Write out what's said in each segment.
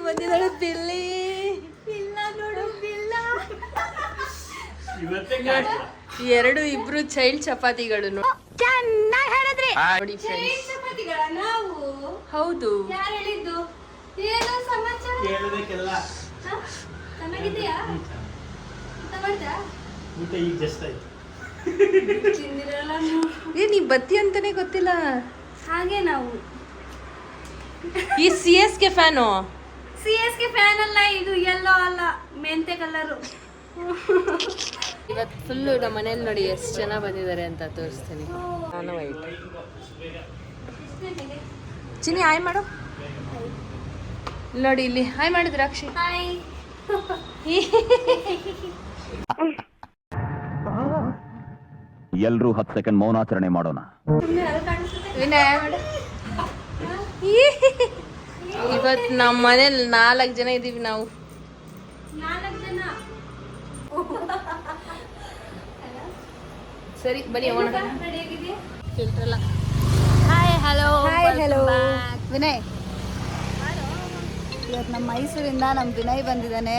ಬಂದಿದ್ದಾಳೆ ಬಿಲ್ಲಿ. ಇಲ್ಲ ನೋಡು ಬಿಲ್ಲ. ಎರಡು ಇಬ್ರು ಚೈಲ್ಡ್ ಚಪಾತಿಗಳು ಚೆನ್ನಾಗಿ ಹೇಳಿದ್ರಿ. ನೋಡಿ ಫ್ರೆಂಡ್ಸ್, ಚಪಾತಿಗಳ ನಾವು. ಹೌದು. ಯಾರು ಹೇಳಿದ್ದು? ಏನು ಸಮಾಚಾರ? ಕೇಳೋದಕ್ಕೆಲ್ಲ ಚೆನ್ನಾಗಿದೆಯಾ? ಊಟ ಮಾಡ್ದಾ? ಊಟ ಈಗ ಜಸ್ಟ್ ಆಯ್ತು. ತಿಂದಿರಲ್ಲ ನೀ ಬತ್ತಿ ಅಂತಾನೆ ಗೊತ್ತಿಲ್ಲ. ಹಾಗೆ ನಾವು ಈ CSK ಫ್ಯಾನು. CSK ಫ್ಯಾನ್ ಅಲ್ಲ, ಇದು ಎಲ್ಲೋ ಅಲ್ಲ, ಮೆಂತೆ ಕಲರು. ಇವತ್ತು ಫುಲ್ಲು ನಮ್ಮ ಮನೇಲಿ ನೋಡಿ ಎಷ್ಟು ಜನ ಬಂದಿದ್ದಾರೆ ಅಂತ ತೋರಿಸ್ತೀನಿ. ನಾನು ವೈಟ್. ಚಿನ್ನಿ ಹಾಯ್ ಮಾಡು. ನೋಡಿ ಇಲ್ಲಿ ಹಾಯ್ ಮಾಡಿದ್ರೆ ಅಕ್ಷಿ. ಹಾಯ್. ಎಲ್ರೂ 10 ಸೆಕೆಂಡ್ ಮೌನಾಚರಣೆ ಮಾಡೋಣ. ವಿನಯ್ ಮಾಡು. ಇವತ್ತು ನಮ್ಮ ಮನೇಲಿ 4 ಜನ ಇದ್ದೀವಿ ನಾವು. 4 ಜನ. ಸರಿ ಬನ್ನಿ ಹೋಗೋಣ. ರೆಡಿಯಾಗಿದೆಯಾ? ಫಿಲ್ಟ್ರಲ್ಲ. Hi hello. ವಿನಯ್, ಇವತ್ತು ನಮ್ಮ ಮೈಸೂರಿಂದ ನಮ್ಮ ವಿನಯ್ ಬಂದಿದ್ದಾನೆ,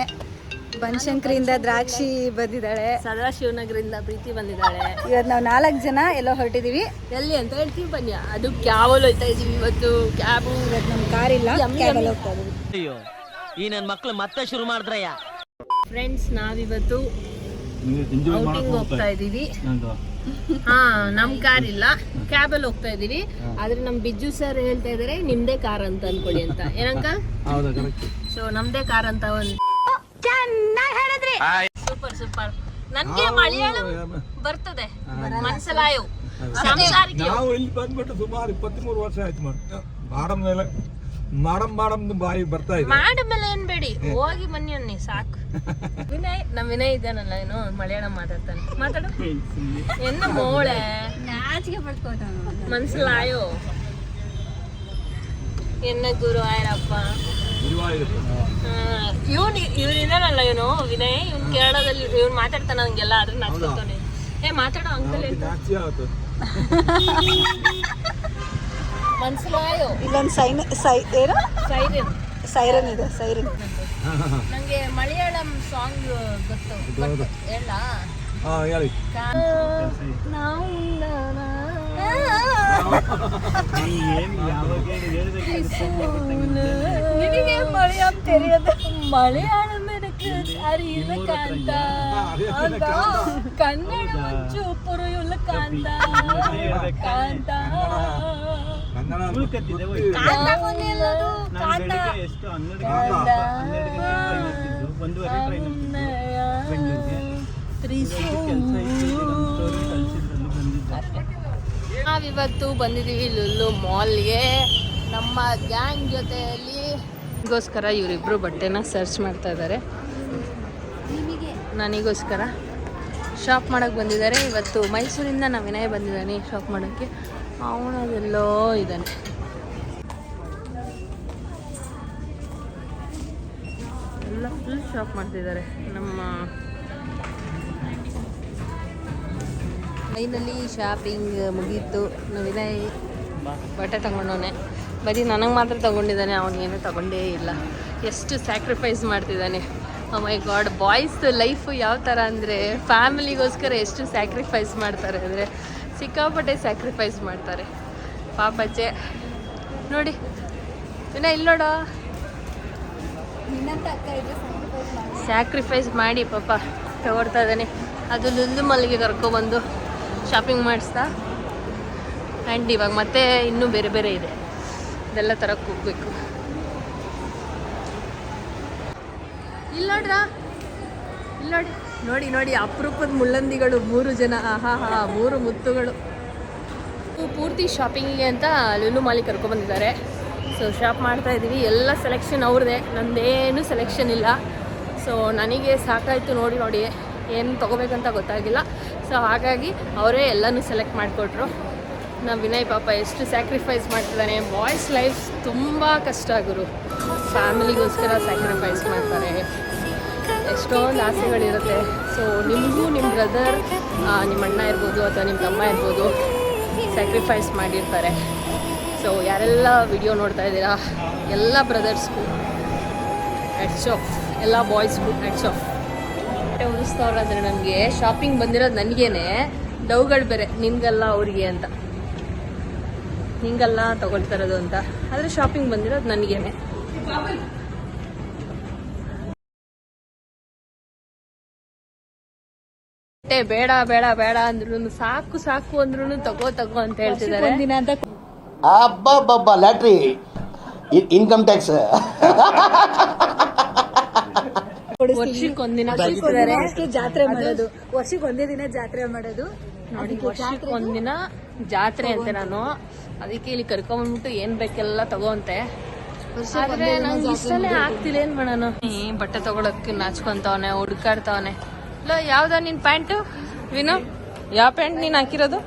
ಬನಶಂಕರಿಯಿಂದ ದ್ರಾಕ್ಷಿ ಬಂದಿದ್ದಾಳೆ, ಸದಾಶಿವನಗರಿಂದ ಪ್ರೀತಿ ಬಂದಿದ್ದಾಳೆ. ಇವತ್ತು ನಾವು 4 ಜನ ಎಲ್ಲೋ ಹೊರಟಿದ್ದೀವಿ. ಎಲ್ಲಿ ಅಂತ ಹೇಳ್ತೀವಿ ಬನ್ನಿ. ಅದು ಕ್ಯಾಬಲ್ಲಿ ಹೋಗ್ತಾ ಇದೀವಿ ಇವತ್ತು. ಕ್ಯಾಬು ಇವತ್ತು ನಮ್ಮ ಕಾರ್ ಇಲ್ಲ, ಕ್ಯಾಬಲ್ಲಿ ಹೋಗ್ತಾ ಇದ್ದೀವಿ. ಅಯ್ಯೋ, ಈ ನನ್ನ ಮಕ್ಳು ಮತ್ತೆ ಶುರು ಮಾಡಿದ್ರಯ್ಯ. ಫ್ರೆಂಡ್ಸ್, ನಾವಿವತ್ತು ಔಟಿಂಗ್ ಹೋಗ್ತಾ ಇದೀವಿ. ಹಾ, ನಮ್ ಕಾರ್ ಇಲ್ಲ, ಕ್ಯಾಬಲ್ಲಿ ಹೋಗ್ತಾ ಇದೀವಿ. ಆದ್ರೆ ನಮ್ ಬಿಜ್ಜು ಸರ್ ಹೇಳ್ತಾ ಇದಾರೆ ನಿಮ್ದೇ ಕಾರ್ ಅಂತ ಅನ್ಕೊಳ್ಳಿ ಅಂತ. ಏನಂಕ? ಸೊ ನಮ್ದೇ ಕಾರ್ ಅಂತ ಒಂದು. ಚೆನ್ನಾಗಿ ಹೇಳಿದ್ರಿ. Super super. ನನ್ಗೆ ಮಲಯಾಳಂ ಬರ್ತದೆ, ಮನಸಲಾಯೋ ಸಂಸಾರಿಕೆ. ನಾವು ಇಲ್ಲಿ ಬಂದ್ಬಿಟ್ಟು ಸುಮಾರು 23 ವರ್ಷ ಆಯ್ತು. ಮಾಡಮ್ ಬಾಯಿ ಬರ್ತಾ ಇದೆ. ಮಾಡಮೇಲೆ ಏನ್ ಬೇಡಿ, ಹೋಗಿ ಬನ್ನಿ ಅನ್ನಿ ಸಾಕು. ನಮ್ ವಿನಯ್ ಇದ್ದಾನಲ್ಲ, ಏನೋ ಮಲಯಾಳಂ ಮಾತಾಡ್ತಾನೆ. ಮಾತಾಡು. ಎನ್ನ ಮೋಳೆ ನಾಚಿಕೆ ಪಡ್ಕೋತ ಮನಸಲಾಯೋ ಎನ್ನ ಗುರು ಆಯ್ರಪ್ಪ. ಇವ್ನಿದಾನಲ್ಲ ಇವನು ವಿನಯ್, ಇವ್ನು ಕೇರಳದಲ್ಲಿ ಇವ್ನು ಮಾತಾಡ್ತಾನ ಹಂಗೆಲ್ಲ. ಆದ್ರೆ ನಾಚ್ಕೊತಾನೆ. ಮಾತಾಡೋ ಅಂಕಲ್ ಹೇಳ್ತಾನೆ ಮನ್ಸಲಾಯೋ. ಇಲ್ಲೊಂದು ಸೈರನ್ ಇದೆ, ಸೈರನ್. ನಂಗೆ ಮಲಯಾಳಂ ಸಾಂಗ್ ಗೊತ್ತು, ಹೇಳ. ಹೇಳಿ. ನಿನಗೆ ಮಲಯಾಳಂ தெரியாது? ಮಲಯಾಳಂ எனக்கு அறியல ಕಾಂತ, ಕನ್ನಡ ಮಂಚು ಪುರಿಯುಲ್ಲ ಕಾಂತ, ಕಾಂತ ನಾವಿವತ್ತು ಬಂದಿದ್ದೀವಿ ಲುಲ್ಲು ಮಾಲ್ಗೆ ನಮ್ಮ ಗ್ಯಾಂಗ್ ಜೊತೆಯಲ್ಲಿ. ಗೋಸ್ಕರ ಇವರಿಬ್ರು ಬಟ್ಟೆನ ಸರ್ಚ್ ಮಾಡ್ತಾ ಇದ್ದಾರೆ. ನನಗೋಸ್ಕರ ಶಾಪ್ ಮಾಡೋಕ್ಕೆ ಬಂದಿದ್ದಾರೆ. ಇವತ್ತು ಮೈಸೂರಿಂದ ನಾವು ವಿನಯ್ ಬಂದಿದ್ದಾನೆ ಶಾಪ್ ಮಾಡೋಕ್ಕೆ. ಅವನದೆಲ್ಲೋ ಇದ್ದಾನೆ. ಎಲ್ಲ ಫುಲ್ ಶಾಪ್ ಮಾಡ್ತಿದ್ದಾರೆ. ನಮ್ಮ ಫೈನಲಿ ಶಾಪಿಂಗ್ ಮುಗೀತು. ವಿನಯ್ ಬಟ್ಟೆ ತಗೊಂಡವನೆ, ಬರೀ ನನಗೆ ಮಾತ್ರ ತಗೊಂಡಿದ್ದಾನೆ, ಅವನಿಗೇನು ತಗೊಂಡೇ ಇಲ್ಲ. ಎಷ್ಟು ಸ್ಯಾಕ್ರಿಫೈಸ್ ಮಾಡ್ತಿದ್ದಾನೆ. ಮೈ ಗಾಡ್, ಬಾಯ್ಸ್ ಲೈಫು ಯಾವ ಥರ ಅಂದರೆ ಫ್ಯಾಮಿಲಿಗೋಸ್ಕರ ಎಷ್ಟು ಸ್ಯಾಕ್ರಿಫೈಸ್ ಮಾಡ್ತಾರೆ ಅಂದರೆ ಸಿಕ್ಕಾಪಟ್ಟೆ ಸ್ಯಾಕ್ರಿಫೈಸ್ ಮಾಡ್ತಾರೆ. ಪಾಪಚ್ಚೆ ನೋಡಿ ವಿನಯ್, ಇಲ್ಲಿ ನೋಡೋ, ಸ್ಯಾಕ್ರಿಫೈಸ್ ಮಾಡಿ ಪಾಪ ತಗೊಳ್ತಾ ಇದ್ದಾನೆ. ಅದು ಲುಲ್ಲು ಮಾಲ್ಗೆ ಕರ್ಕೊಬಂದು ಶಾಪಿಂಗ್ ಮಾಡಿಸ್ತಾ. ಆ್ಯಂಡ್ ಇವಾಗ ಮತ್ತೆ ಇನ್ನೂ ಬೇರೆ ಬೇರೆ ಇದೆ, ಇದೆಲ್ಲ ತರಕ್ಕೆ ಹೋಗ್ಬೇಕು. ಇಲ್ಲಿ ನೋಡ್ರಾ, ಇಲ್ಲಿ ನೋಡಿ ನೋಡಿ ನೋಡಿ ಅಪರೂಪದ ಮುಳ್ಳಂದಿಗಳು 3 ಜನ. ಆಹಾ ಹಾ, 3 ಮುತ್ತುಗಳು. ಪೂರ್ತಿ ಶಾಪಿಂಗಿಗೆ ಅಂತ ಲುಲ್ಲು ಮಾಲಿಗೆ ಕರ್ಕೊಬಂದಿದ್ದಾರೆ. ಸೊ ಶಾಪ್ ಮಾಡ್ತಾ ಇದ್ದೀವಿ. ಎಲ್ಲ ಸೆಲೆಕ್ಷನ್ ಅವ್ರದ್ದೇ, ನಂದೇನು ಸೆಲೆಕ್ಷನ್ ಇಲ್ಲ. ಸೊ ನನಗೆ ಸಾಕಾಯಿತು ನೋಡಿ ನೋಡಿ ಏನು ತೊಗೋಬೇಕಂತ ಗೊತ್ತಾಗಿಲ್ಲ. ಸೊ ಹಾಗಾಗಿ ಅವರೇ ಎಲ್ಲನೂ ಸೆಲೆಕ್ಟ್ ಮಾಡಿಕೊಟ್ರು. ನಮ್ಮ ವಿನಯ್ ಪಾಪ ಎಷ್ಟು ಸ್ಯಾಕ್ರಿಫೈಸ್ ಮಾಡ್ತಿದ್ದಾನೆ. ಬಾಯ್ಸ್ ಲೈಫ್ ತುಂಬ ಕಷ್ಟ ಗುರು. ಫ್ಯಾಮಿಲಿಗೋಸ್ಕರ ಸ್ಯಾಕ್ರಿಫೈಸ್ ಮಾಡ್ತಾರೆ. ಎಷ್ಟೊಂದು ಆಸೆಗಳಿರುತ್ತೆ. ಸೊ ನಿಮಗೂ ನಿಮ್ಮ ಬ್ರದರ್, ನಿಮ್ಮ ಅಣ್ಣ ಇರ್ಬೋದು ಅಥವಾ ನಿಮ್ಮ ತಮ್ಮ ಇರ್ಬೋದು, ಸ್ಯಾಕ್ರಿಫೈಸ್ ಮಾಡಿರ್ತಾರೆ. ಸೊ ಯಾರೆಲ್ಲ ವಿಡಿಯೋ ನೋಡ್ತಾ ಇದ್ದೀರಾ ಎಲ್ಲ ಬ್ರದರ್ಸ್ಗೂ ಹ್ಯಾಟ್ಸ್ ಆಫ್ ಎಲ್ಲ ಬಾಯ್ಸ್ಗೂ ಹ್ಯಾಟ್ಸ್ ಆಫ್. ಬಟ್ಟೆ ಉಳಿಸ್ತವ್ರ ಅಂದರೆ ನಮಗೆ ಶಾಪಿಂಗ್ ಬಂದಿರೋದು ನನಗೇನೆ, ಡೌಗಳು ಬೇರೆ ನಿನ್ಗಲ್ಲ ಅವ್ರಿಗೆ ಅಂತ, ಹಿಂಗಲ್ಲ ತಗೊಳ್ತಾ ಇರೋದು ಅಂತ. ಆದರೆ ಶಾಪಿಂಗ್ ಬಂದಿರೋದು ನನಗೇನೆ. ಬೇಡ ಬೇಡ ಬೇಡ ಅಂದ್ರು ಸಾಕು ಸಾಕು ಅಂದ್ರು ತಗೋ ತಗೋ ಅಂತ ಹೇಳ್ತಿದ್ದಾರೆ. ಒಂದಿನ ಅಂತ ಅಬ್ಬಬ್ಬಬ್ಬ ಲ್ಯಾಟ್ರಿ ಇನ್ಕಮ್ ಟ್ಯಾಕ್ಸ್ ವರ್ಷಕ್ಕೊಂದಿನ ಅಷ್ಟೇ ಜಾತ್ರೆ ಮಾಡೋದು, ವರ್ಷಕ್ಕೆ ಒಂದೇ ದಿನ ಜಾತ್ರೆ ಮಾಡೋದು. ನೋಡಿ, ವರ್ಷಕ್ಕೊಂದಿನ ಜಾತ್ರೆ ಅಂತೆ ನಾನು, ಅದಕ್ಕೆ ಇಲ್ಲಿ ಕರ್ಕೊಂಡ್ಬಿಟ್ಟು ಏನ್ ಬೇಕೆಲ್ಲ ತಗೋಂತೆ. ಆದ್ರೆ ನಂಗೆ ಇಷ್ಟನೇ ಆಗ್ತಿಲ್ಲ, ಏನ್ ಮಾಡೋಣ. ಬಟ್ಟೆ ತಗೊಳಕ್ಕೆ ನಾಚ್ಕೊಂತವನೆ, ಹುಡ್ಕಾಡ್ತವನೆ. ಇಲ್ಲ ಯಾವ್ದ ನಿನ್ ಪ್ಯಾಂಟ್ ವಿನು? ಯಾವ ಪ್ಯಾಂಟ್ ನೀನ್ ಹಾಕಿರೋದು?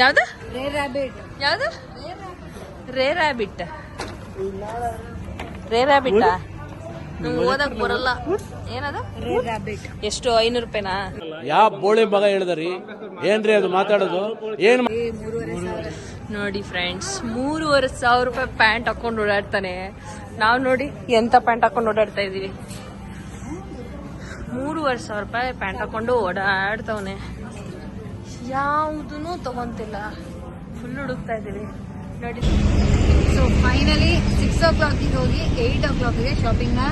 ಯಾವ್ದ ಯಾವ್ದು? ರೇ ರ್ಯಾಬಿಟ್. ರೇ ರ್ಯಾಬಿಟ್ ನಂಗೆ ಓದಕ್ ಬರಲ್ಲ. ಏನದು? ಎಷ್ಟು? 500 ರೂಪಾಯಿನಾ? ಯಾವ ಬೋಳಿ ಮಗ ಹೇಳಿದ್ರಿ ಏನ್ರಿ ಅದು ಮಾತಾಡೋದು? ಏನ್ ನೋಡಿ ಫ್ರೆಂಡ್ಸ್, 3,500 ರೂಪಾಯಿ ಪ್ಯಾಂಟ್ ಹಾಕೊಂಡು ಓಡಾಡ್ತಾನೆ. ನಾವು ನೋಡಿ ಎಂತ ಪ್ಯಾಂಟ್ ಹಾಕೊಂಡು ಓಡಾಡ್ತಾ ಇದೀವಿ. 3,500 ರೂಪಾಯಿ ಪ್ಯಾಂಟ್ ಹಾಕೊಂಡು ಓಡಾಡ್ತವನೆ. ಯಾವುದೂ ತಗೊಂತಿಲ್ಲ, ಫುಲ್ ಹುಡುಕ್ತಾ ಇದೀವಿ ನೋಡಿ. ಸೊ ಫೈನಲಿ 6 o'clock ಹೋಗಿ 8 o'clock ಶಾಪಿಂಗ್ ನ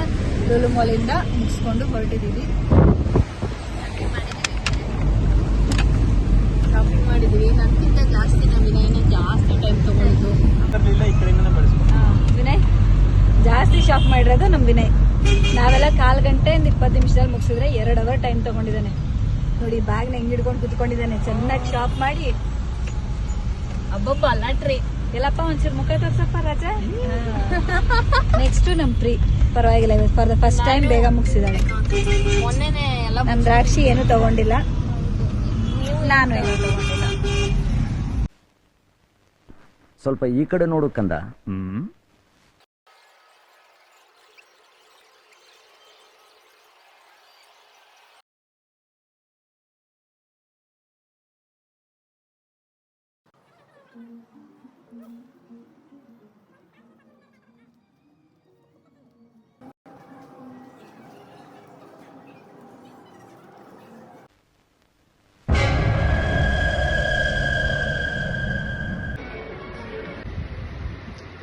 ಲುಲು ಮಾಲ್ ಇಂದ ಮುಗಿಸ್ಕೊಂಡು ಹೊರಟಿದ್ದೀವಿ. ಶಾಪಿಂಗ್ ಮಾಡಿದ್ವಿ. ನನ್ಗಿಂತ ಜಾಸ್ತಿ ನಮ್ಮ ವಿನಯನೇ ಜಾಸ್ತಿ ಟೈಮ್ ತಗೊಂಡಿದ್ದು. ಈ ಕಡೆಯಿಂದನೇ ಬೆಳೆಸ್ಕೊಂಡು ವಿನಯ್ ಜಾಸ್ತಿ ಶಾಪ್ ಮಾಡಿರೋದು ನಮ್ ವಿನಯ್. ನಾವೆಲ್ಲ 1/4 ಗಂಟೆ 20 ನಿಮಿಷದಲ್ಲಿ ಮುಗಿಸಿದ್ರೆ 2 hour ಟೈಮ್ ತಗೊಂಡಿದ್ದಾನೆ. ನೋಡಿ ಬ್ಯಾಗ್ನ ಹೆಂಗ್ ಹಿಡ್ಕೊಂಡು ಕುತ್ಕೊಂಡಿದ್ದಾನೆ, ಚೆನ್ನಾಗಿ ಶಾಪ್ ಮಾಡಿ. ಅಬ್ಬಬ್ಬ ಲಾಟ್ರಿ. ಎಲ್ಲಪ್ಪ ಒಂಚೂರು ಮುಖ ತೋರ್ಸಪ್ಪ ರಾಜ. ನೆಕ್ಸ್ಟ್ ನಮ್ ಪ್ರೀ ಪರವಾಗಿಲ್ಲ, ಫಾರ್ ದ ಫಸ್ಟ್ ಟೈಮ್ ಬೇಗ ಮುಗಿಸಿದಾಳೆ. ಮೊನ್ನೆನೆ ಎಲ್ಲ ನಮ್ ದ್ರಾಕ್ಷಿ ಏನು ತಗೊಂಡಿಲ್ಲ, ನಾನು ಏನು ತಗೊಂಡಿಲ್ಲ. ಸ್ವಲ್ಪ ಈ ಕಡೆ ನೋಡು ಕಂದ.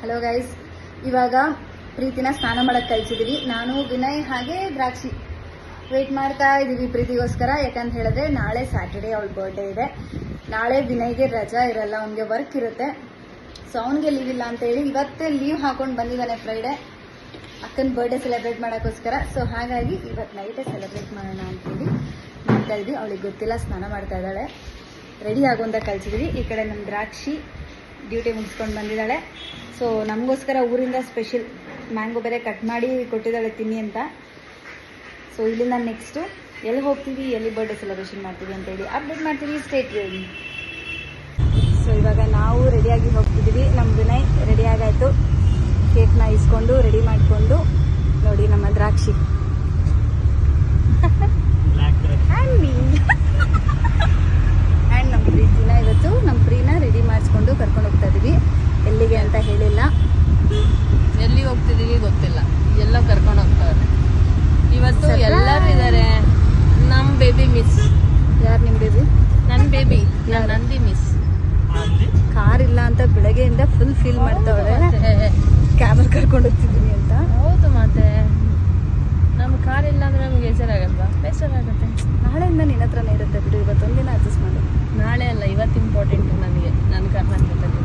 ಹಲೋ ಗೈಸ್, ಇವಾಗ ಪ್ರೀತಿನ ಸ್ನಾನ ಮಾಡಕ್ಕೆ ಕಳ್ಸಿದೀವಿ. ನಾನು ವಿನಯ್ ಹಾಗೆ ದ್ರಾಕ್ಷಿ ವೇಟ್ ಮಾಡ್ತಾ ಇದೀವಿ ಪ್ರೀತಿಗೋಸ್ಕರ. ಯಾಕಂತ ಹೇಳಿದ್ರೆ ನಾಳೆ ಸ್ಯಾಟರ್ಡೇ ಅವಳ ಬರ್ಡೇ ಇದೆ. ನಾಳೆ ವಿನಯ್ಗೆ ರಜಾ ಇರಲ್ಲ, ಅವನಿಗೆ ವರ್ಕ್ ಇರುತ್ತೆ. ಸೊ ಅವನಿಗೆ ಲೀವ್ ಇಲ್ಲ ಅಂತ ಹೇಳಿ ಇವತ್ತೇ ಲೀವ್ ಹಾಕೊಂಡು ಬಂದಿದ್ದಾನೆ ಫ್ರೈಡೇ ಅಕ್ಕನ ಬರ್ಡೇ ಸೆಲೆಬ್ರೇಟ್ ಮಾಡೋಕ್ಕೋಸ್ಕರ. ಸೊ ಹಾಗಾಗಿ ಇವತ್ತು ನೈಟೇ ಸೆಲೆಬ್ರೇಟ್ ಮಾಡೋಣ ಅಂತೇಳಿ ಮಾಡ್ತಾ ಇದ್ವಿ. ಅವಳಿಗೆ ಗೊತ್ತಿಲ್ಲ, ಸ್ನಾನ ಮಾಡ್ತಾ ಇದ್ದಾಳೆ. ರೆಡಿ ಆಗುವಂತ ಕಳ್ಸಿದೀವಿ. ಈ ಕಡೆ ನಮ್ಮ ದ್ರಾಕ್ಷಿ ಡ್ಯೂಟಿ ಮುಗಿಸ್ಕೊಂಡು ಬಂದಿದ್ದಾಳೆ. ಸೊ ನಮಗೋಸ್ಕರ ಊರಿಂದ ಸ್ಪೆಷಲ್ ಮ್ಯಾಂಗೋ ಬೇರೆ ಕಟ್ ಮಾಡಿ ಕೊಟ್ಟಿದ್ದಾಳೆ ತಿನ್ನಿ ಅಂತ. ಸೊ ಇಲ್ಲಿಂದ ನೆಕ್ಸ್ಟು ಎಲ್ಲಿ ಹೋಗ್ತೀವಿ, ಎಲ್ಲಿ ಬರ್ಡೇ ಸೆಲೆಬ್ರೇಷನ್ ಮಾಡ್ತೀವಿ ಅಂತೇಳಿ ಅಪ್ಡೇಟ್ ಮಾಡ್ತೀವಿ. State ready. ಸೊ ಇವಾಗ ನಾವು ರೆಡಿಯಾಗಿ ಹೋಗ್ತಿದ್ದೀವಿ. ನಮ್ಮ ವಿನಯ್ ರೆಡಿ ಆಗಾಯಿತು. ಕೇಕ್ನ ಇಸ್ಕೊಂಡು ರೆಡಿ ಮಾಡಿಕೊಂಡು ನೋಡಿ ನಮ್ಮ ದ್ರಾಕ್ಷಿ ಆ್ಯಂಡ್ ನಮ್ಮ ಪ್ರೀತಿನ ಇವತ್ತು ನಮ್ಮ ಪ್ರೀನ ರೆಡಿ ಮಾಡಿಸ್ಕೊಂಡು ಕರ್ಕೊಂಡು ಹೋಗ್ತಾ ಇದ್ದೀವಿ. ಎಲ್ಲಿಗೆ ಅಂತ ಹೇಳಿಲ್ಲ, ಎಲ್ಲಿ ಹೋಗ್ತಿದೀವಿ ಗೊತ್ತಿಲ್ಲ, ಎಲ್ಲ ಕರ್ಕೊಂಡು ಹೋಗ್ತಾರೆ. ಇವತ್ತು ಎಲ್ಲರೂ ಇದ್ದಾರೆ. ನಮ್ ಬೇಬಿ ಮಿಸ್. ಯಾರು ನಿಮ್ಮ ಬೇಬಿ? ನನ್ನ ಬೇಬಿ, ನನ್ನ ನಂದಿ ಮಿಸ್. ಕಾರ್ ಇಲ್ಲ ಅಂತ ಬೆಳಗ್ಗೆಯಿಂದ ಫುಲ್ ಫೀಲ್ ಮಾಡ್ತಾವಳೆ, ಕ್ಯಾಬಲ್ ಕರ್ಕೊಂಡು ಹೋಗ್ತಿದ್ದೀನಿ ಅಂತ. ಹೌದು, ಮತ್ತೆ ನಮ್ಮ ಕಾರ್ ಇಲ್ಲ ಅಂದ್ರೆ ನಮ್ಗೆ ಬೇಜಾರಾಗಲ್ವಾ? ಬೇಜಾರಾಗುತ್ತೆ. ನಾಳೆಯಿಂದ ನಿನ್ನ ಹತ್ರನೇ ಇರುತ್ತೆ ಬಿಡು, ಇವತ್ತೊಂದಿನ ಅಡ್ಜಸ್ಟ್ ಮಾಡು. ನಾಳೆ ಅಲ್ಲ, ಇವತ್ತು ಇಂಪಾರ್ಟೆಂಟ್ ನನಗೆ, ನನ್ನ ಕಾರ್ ನಾನು ಗೊತ್ತಾಗಿದೆ.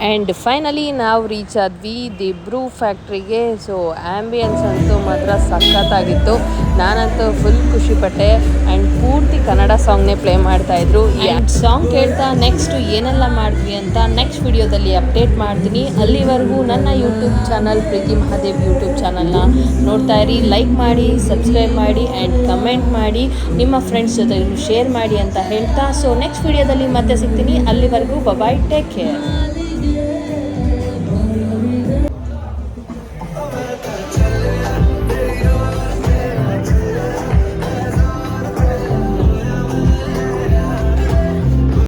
ಆ್ಯಂಡ್ ಫೈನಲಿ ನಾವು ರೀಚ್ ಆದ್ವಿ ದಿ ಬ್ರೂ ಫ್ಯಾಕ್ಟ್ರಿಗೆ. ಸೊ ಆ್ಯಂಬಿಯನ್ಸ್ ಅಂತೂ ಮಾತ್ರ ಸಖತ್ತಾಗಿತ್ತು. ನಾನಂತೂ ಫುಲ್ ಖುಷಿಪಟ್ಟೆ. ಆ್ಯಂಡ್ ಪೂರ್ತಿ ಕನ್ನಡ ಸಾಂಗ್ನೇ ಪ್ಲೇ ಮಾಡ್ತಾಯಿದ್ರು. ಸಾಂಗ್ ಕೇಳ್ತಾ ನೆಕ್ಸ್ಟ್ ಏನೆಲ್ಲ ಮಾಡಿದ್ವಿ ಅಂತ ನೆಕ್ಸ್ಟ್ ವಿಡಿಯೋದಲ್ಲಿ ಅಪ್ಡೇಟ್ ಮಾಡ್ತೀನಿ. ಅಲ್ಲಿವರೆಗೂ ನನ್ನ ಯೂಟ್ಯೂಬ್ ಚಾನಲ್ ಪ್ರೀತಿ ಮಹಾದೇವ್ ಯೂಟ್ಯೂಬ್ ಚಾನಲ್ನ ನೋಡ್ತಾ ಇರಿ. ಲೈಕ್ ಮಾಡಿ, ಸಬ್ಸ್ಕ್ರೈಬ್ ಮಾಡಿ ಆ್ಯಂಡ್ ಕಮೆಂಟ್ ಮಾಡಿ, ನಿಮ್ಮ ಫ್ರೆಂಡ್ಸ್ ಜೊತೆ ಶೇರ್ ಮಾಡಿ ಅಂತ ಹೇಳ್ತಾ, ಸೊ ನೆಕ್ಸ್ಟ್ ವಿಡಿಯೋದಲ್ಲಿ ಮತ್ತೆ ಸಿಗ್ತೀನಿ. ಅಲ್ಲಿವರೆಗೂ ಬಾಯ್, ಟೇಕ್ ಕೇರ್.